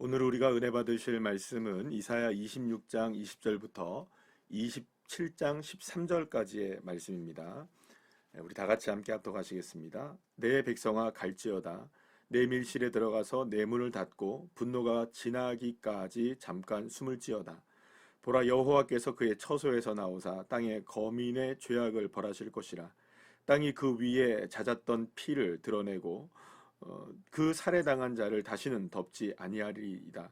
오늘 우리가 은혜 받으실 말씀은 이사야 26장 20절부터 27장 13절까지의 말씀입니다. 우리 다 같이 함께 합독하시겠습니다. 내 백성아 갈지어다. 내 밀실에 들어가서 내 문을 닫고 분노가 지나기까지 잠깐 숨을 지어다. 보라, 여호와께서 그의 처소에서 나오사 땅에 거민의 죄악을 벌하실 것이라. 땅이 그 위에 잦았던 피를 드러내고 그 살해당한 자를 다시는 덮지 아니하리이다.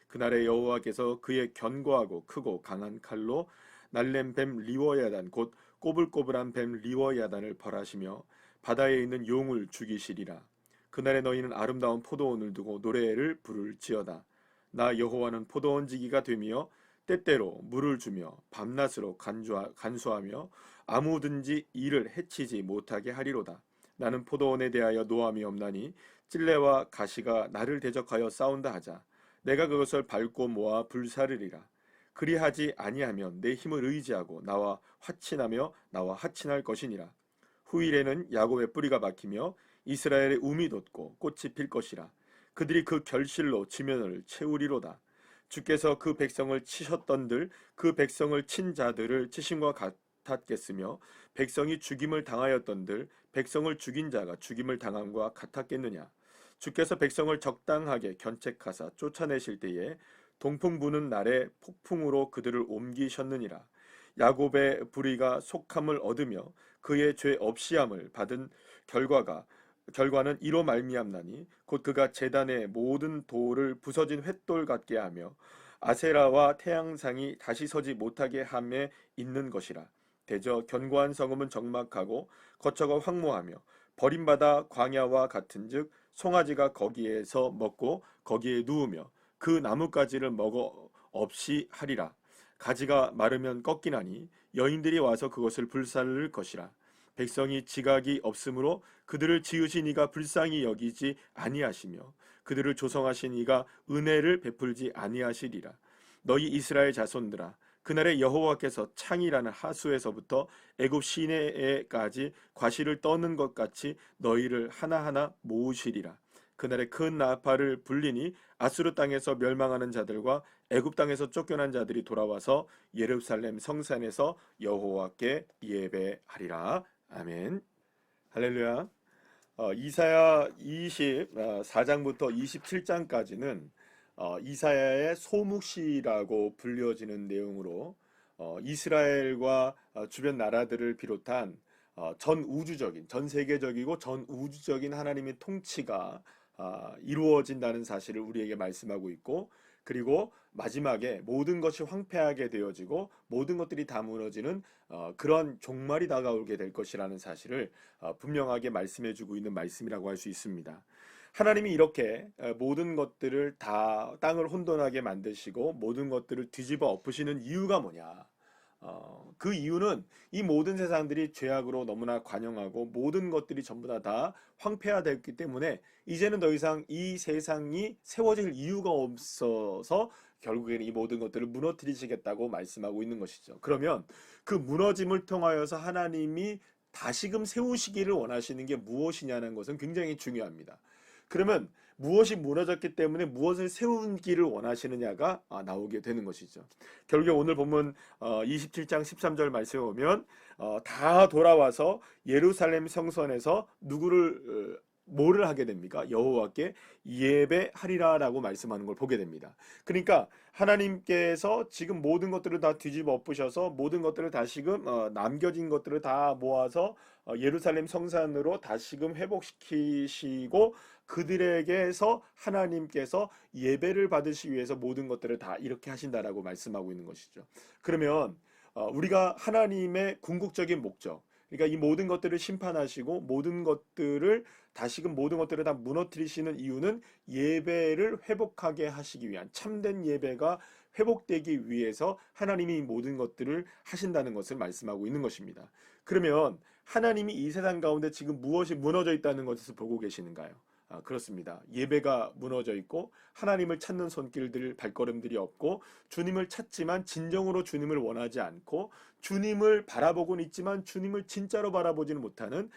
그날에 여호와께서 그의 견고하고 크고 강한 칼로 날렘 뱀 리워야단 곧 꼬불꼬불한 뱀 리워야단을 벌하시며 바다에 있는 용을 죽이시리라. 그날에 너희는 아름다운 포도원을 두고 노래를 부를지어다. 나 여호와는 포도원지기가 되며 때때로 물을 주며 밤낮으로 간수하며 아무든지 이를 해치지 못하게 하리로다. 나는 포도원에 대하여 노함이 없나니 찔레와 가시가 나를 대적하여 싸운다 하자. 내가 그것을 밟고 모아 불사르리라. 그리하지 아니하면 내 힘을 의지하고 나와 화친하며 나와 하친할 것이니라. 후일에는 야곱의 뿌리가 박히며 이스라엘의 움이 돋고 꽃이 필 것이라. 그들이 그 결실로 지면을 채우리로다. 주께서 그 백성을 치셨던들 그 백성을 친 자들을 치심과 같았겠으며 백성이 죽임을 당하였던들 백성을 죽인 자가 죽임을 당함과 같았겠느냐. 주께서 백성을 적당하게 견책하사 쫓아내실 때에 동풍 부는 날에 폭풍으로 그들을 옮기셨느니라. 야곱의 불의가 속함을 얻으며 그의 죄 없이함을 받은 결과는 이로 말미암나니 곧 그가 제단의 모든 돌을 부서진 횃돌 같게 하며 아세라와 태양상이 다시 서지 못하게 함에 있는 것이라. 대저 견고한 성읍은 적막하고 거처가 황무하며 버림받아 광야와 같은즉 송아지가 거기에서 먹고 거기에 누우며 그 나뭇가지를 먹어 없이 하리라. 가지가 마르면 꺾이나니 여인들이 와서 그것을 불살를 것이라. 백성이 지각이 없으므로 그들을 지으신 이가 불쌍히 여기지 아니하시며 그들을 조성하신 이가 은혜를 베풀지 아니하시리라. 너희 이스라엘 자손들아, 그날에 여호와께서 창이라는 하수에서부터 애굽 시내에까지 과실을 떠는 것 같이 너희를 하나하나 모으시리라. 그날에 큰 나팔을 불리니 아수르 땅에서 멸망하는 자들과 애굽 땅에서 쫓겨난 자들이 돌아와서 예루살렘 성산에서 여호와께 예배하리라. 아멘. 할렐루야. 이사야 24장부터 27장까지는 이사야의 소묵시라고 불려지는 내용으로 이스라엘과 주변 나라들을 비롯한 전 세계적이고 전 우주적인 하나님의 통치가 이루어진다는 사실을 우리에게 말씀하고 있고, 그리고 마지막에 모든 것이 황폐하게 되어지고 모든 것들이 다 무너지는 그런 종말이 다가오게 될 것이라는 사실을 분명하게 말씀해주고 있는 말씀이라고 할 수 있습니다. 하나님이 이렇게 모든 것들을 다 땅을 혼돈하게 만드시고 모든 것들을 뒤집어 엎으시는 이유가 뭐냐? 그 이유는 이 모든 세상들이 죄악으로 너무나 관영하고 모든 것들이 전부 다 황폐화되었기 때문에 이제는 더 이상 이 세상이 세워질 이유가 없어서 결국에는 이 모든 것들을 무너뜨리시겠다고 말씀하고 있는 것이죠. 그러면 그 무너짐을 통하여서 하나님이 다시금 세우시기를 원하시는 게 무엇이냐는 것은 굉장히 중요합니다. 그러면 무엇이 무너졌기 때문에 무엇을 세우기를 원하시느냐가 나오게 되는 것이죠. 결국에 오늘 본문 27장 13절 말씀에 보면 다 돌아와서 예루살렘 성전에서 뭐를 하게 됩니까? 여호와께 예배하리라라고 말씀하는 걸 보게 됩니다. 그러니까 하나님께서 지금 모든 것들을 다 뒤집어 엎으셔서 모든 것들을 다시금 남겨진 것들을 다 모아서 예루살렘 성산으로 다시금 회복시키시고 그들에게서 하나님께서 예배를 받으시기 위해서 모든 것들을 다 이렇게 하신다라고 말씀하고 있는 것이죠. 그러면 우리가 하나님의 궁극적인 목적, 그러니까 이 모든 것들을 심판하시고 모든 것들을 다시금 모든 것들을 다 무너뜨리시는 이유는 예배를 회복하게 하시기 위한, 참된 예배가 회복되기 위해서 하나님이 모든 것들을 하신다는 것을 말씀하고 있는 것입니다. 그러면 하나님이 이 세상 가운데 지금 무엇이 무너져 있다는 것을 보고 계시는가요? 그렇습니다. 예배가 무너져 있고 하나님을 찾는 손길들, 발걸음들이 없고 주님을 찾지만 진정으로 주님을 원하지 않고 주님을 바라보고는 있지만 주님을 진짜로 바라보지는 못하는,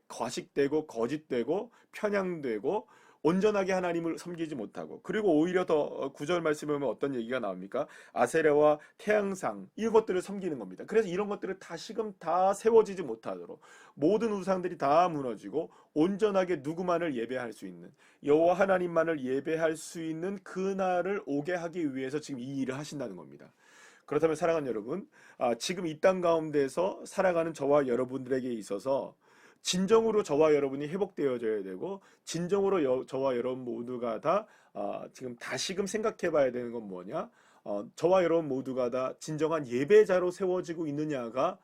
과식되고 거짓되고 편향되고 온전하게 하나님을 섬기지 못하고, 그리고 오히려 더 9절 말씀에 보면 어떤 얘기가 나옵니까? 아세라와 태양상 이것들을 섬기는 겁니다. 그래서 이런 것들을 다시금 다 세워지지 못하도록 모든 우상들이 다 무너지고 온전하게 누구만을 예배할 수 있는, 여호와 하나님만을 예배할 수 있는 그날을 오게 하기 위해서 지금 이 일을 하신다는 겁니다. 그렇다면 사랑하는 여러분, 지금 이 땅 가운데서 살아가는 저와 여러분들에게 있어서 진정으로 저와 여러분이 회복되어져야 되고, 진정으로 저와 여러분 모두가 다 지금 다시금 생각해 봐야 되는 건 뭐냐? 저와 여러분 모두가 다 진정한 예배자로 세워지고 있느냐가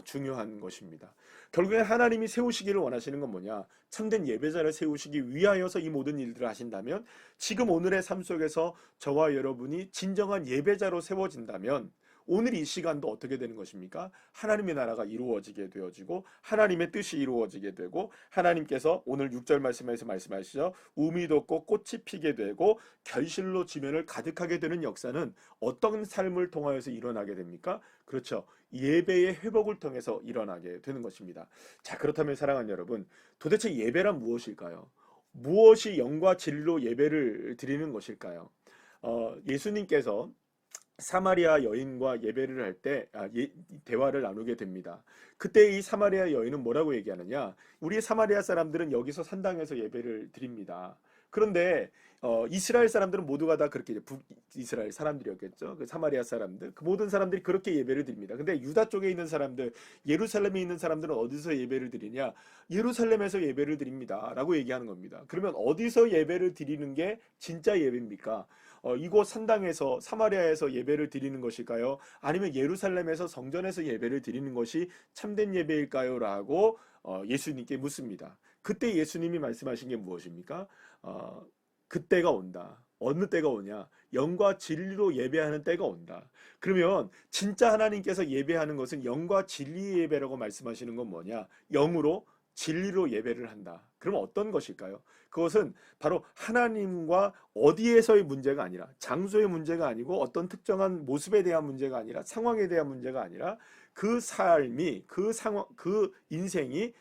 중요한 것입니다. 결국엔 하나님이 세우시기를 원하시는 건 뭐냐? 참된 예배자를 세우시기 위하여서 이 모든 일들을 하신다면, 지금 오늘의 삶 속에서 저와 여러분이 진정한 예배자로 세워진다면 오늘 이 시간도 어떻게 되는 것입니까? 하나님의 나라가 이루어지게 되어지고 하나님의 뜻이 이루어지게 되고, 하나님께서 오늘 6절 말씀에서 말씀하시죠. 우미 돋고 꽃이 피게 되고 결실로 지면을 가득하게 되는 역사는 어떤 삶을 통하여서 일어나게 됩니까? 그렇죠. 예배의 회복을 통해서 일어나게 되는 것입니다. 자, 그렇다면 사랑하는 여러분, 도대체 예배란 무엇일까요? 무엇이 영과 진리로 예배를 드리는 것일까요? 예수님께서 사마리아 여인과 예배를 할 때 대화를 나누게 됩니다. 그때 이 사마리아 여인은 뭐라고 얘기하느냐? 우리 사마리아 사람들은 여기서 산당에서 예배를 드립니다. 그런데 이스라엘 사람들은 모두가 다 그렇게, 북이스라엘 사람들이었겠죠. 그 사마리아 사람들, 그 모든 사람들이 그렇게 예배를 드립니다. 근데 유다 쪽에 있는 사람들, 예루살렘에 있는 사람들은 어디서 예배를 드리냐? 예루살렘에서 예배를 드립니다 라고 얘기하는 겁니다. 그러면 어디서 예배를 드리는 게 진짜 예배입니까? 이곳 산당에서, 사마리아에서 예배를 드리는 것일까요? 아니면 예루살렘에서 성전에서 예배를 드리는 것이 참된 예배일까요? 라고 예수님께 묻습니다. 그때 예수님이 말씀하신 게 무엇입니까? 그때가 온다. 어느 때가 오냐? 영과 진리로 예배하는 때가 온다. 그러면 진짜 하나님께서 예배하는 것은 영과 진리의 예배라고 말씀하시는 건 뭐냐? 영으로 진리로 예배를 한다. 그럼 어떤 것일까요? 그것은 바로 하나님과 어디에서의 문제가 아니라, 장소의 문제가 아니고, 어떤 특정한 모습에 대한 문제가 아니라, 상황에 대한 문제가 아니라, 그 삶이, 그 상황, 그 인생이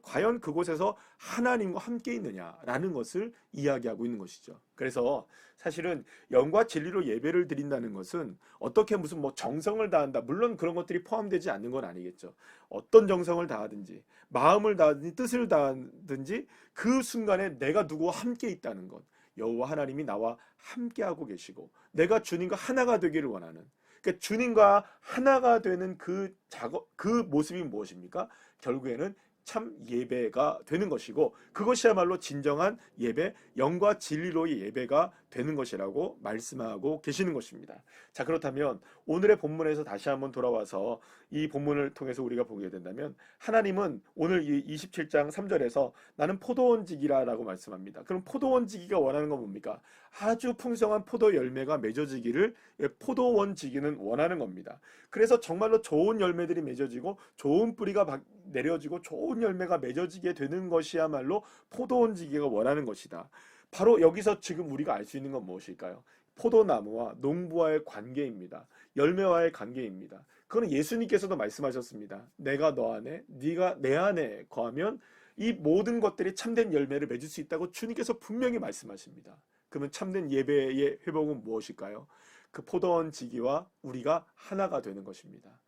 과연 그곳에서 하나님과 함께 있느냐라는 것을 이야기하고 있는 것이죠. 그래서 사실은 영과 진리로 예배를 드린다는 것은 어떻게 무슨 뭐 정성을 다한다, 물론 그런 것들이 포함되지 않는 건 아니겠죠. 어떤 정성을 다하든지, 마음을 다하든지, 뜻을 다하든지, 그 순간에 내가 누구와 함께 있다는 것, 여호와 하나님이 나와 함께하고 계시고 내가 주님과 하나가 되기를 원하는, 그러니까 주님과 하나가 되는 그 작업, 그 모습이 무엇입니까? 결국에는 참 예배가 되는 것이고, 그것이야말로 진정한 예배, 영과 진리로의 예배가 되는 것이라고 말씀하고 계시는 것입니다. 자, 그렇다면 오늘의 본문에서 다시 한번 돌아와서 이 본문을 통해서 우리가 보게 된다면, 하나님은 오늘 이 27장 3절에서 나는 포도원지기라라고 말씀합니다. 그럼 포도원지기가 원하는 건 뭡니까? 아주 풍성한 포도 열매가 맺어지기를 포도원지기는 원하는 겁니다. 그래서 정말로 좋은 열매들이 맺어지고 좋은 뿌리가 내려지고 좋은 열매가 맺어지게 되는 것이야말로 포도원지기가 원하는 것이다. 바로 여기서 지금 우리가 알 수 있는 건 무엇일까요? 포도나무와 농부와의 관계입니다. 열매와의 관계입니다. 그거는 예수님께서도 말씀하셨습니다. 내가 너 안에, 네가 내 안에 거하면 이 모든 것들이 참된 열매를 맺을 수 있다고 주님께서 분명히 말씀하십니다. 그러면 참된 예배의 회복은 무엇일까요? 그 포도원 지기와 우리가 하나가 되는 것입니다.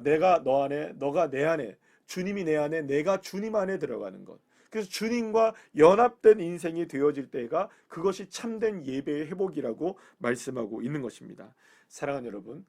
내가 너 안에, 너가 내 안에, 주님이 내 안에, 내가 주님 안에 들어가는 것. 그래서 주님과 연합된 인생이 되어질 때가, 그것이 참된 예배의 회복이라고 말씀하고 있는 것입니다. 사랑하는 여러분,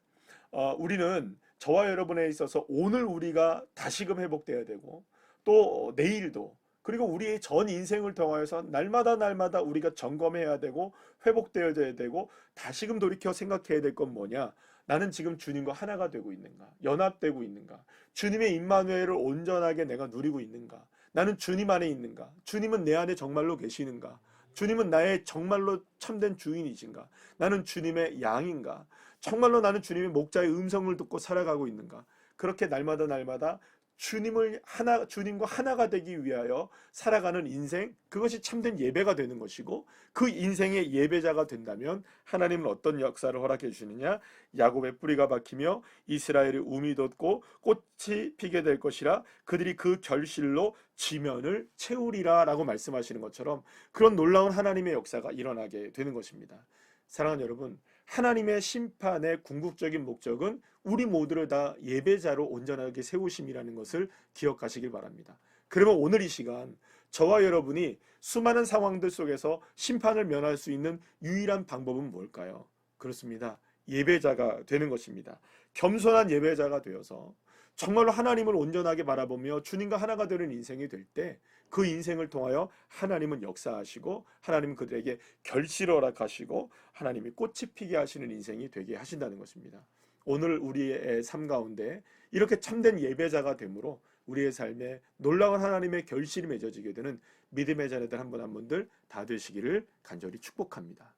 우리는 저와 여러분에 있어서 오늘 우리가 다시금 회복되어야 되고, 또 내일도, 그리고 우리의 전 인생을 통하여서 날마다 우리가 점검해야 되고 회복되어야 되고, 다시금 돌이켜 생각해야 될 건 뭐냐? 나는 지금 주님과 하나가 되고 있는가? 연합되고 있는가? 주님의 임마누엘을 온전하게 내가 누리고 있는가? 나는 주님 안에 있는가? 주님은 내 안에 정말로 계시는가? 주님은 나의 정말로 참된 주인이신가? 나는 주님의 양인가? 정말로 나는 주님의 목자의 음성을 듣고 살아가고 있는가? 그렇게 날마다 주님과 하나가 되기 위하여 살아가는 인생, 그것이 참된 예배가 되는 것이고, 그 인생의 예배자가 된다면 하나님은 어떤 역사를 허락해 주시느냐? 야곱의 뿌리가 박히며 이스라엘의 움이 돋고 꽃이 피게 될 것이라, 그들이 그 결실로 지면을 채우리라 라고 말씀하시는 것처럼 그런 놀라운 하나님의 역사가 일어나게 되는 것입니다. 사랑하는 여러분, 하나님의 심판의 궁극적인 목적은 우리 모두를 다 예배자로 온전하게 세우심이라는 것을 기억하시길 바랍니다. 그러면 오늘 이 시간 저와 여러분이 수많은 상황들 속에서 심판을 면할 수 있는 유일한 방법은 뭘까요? 그렇습니다. 예배자가 되는 것입니다. 겸손한 예배자가 되어서 정말로 하나님을 온전하게 바라보며 주님과 하나가 되는 인생이 될 때, 그 인생을 통하여 하나님은 역사하시고 하나님은 그들에게 결실을 허락하시고 하나님이 꽃이 피게 하시는 인생이 되게 하신다는 것입니다. 오늘 우리의 삶 가운데 이렇게 참된 예배자가 되므로 우리의 삶에 놀라운 하나님의 결실이 맺어지게 되는 믿음의 자녀들 한 분 한 분들 다 되시기를 간절히 축복합니다.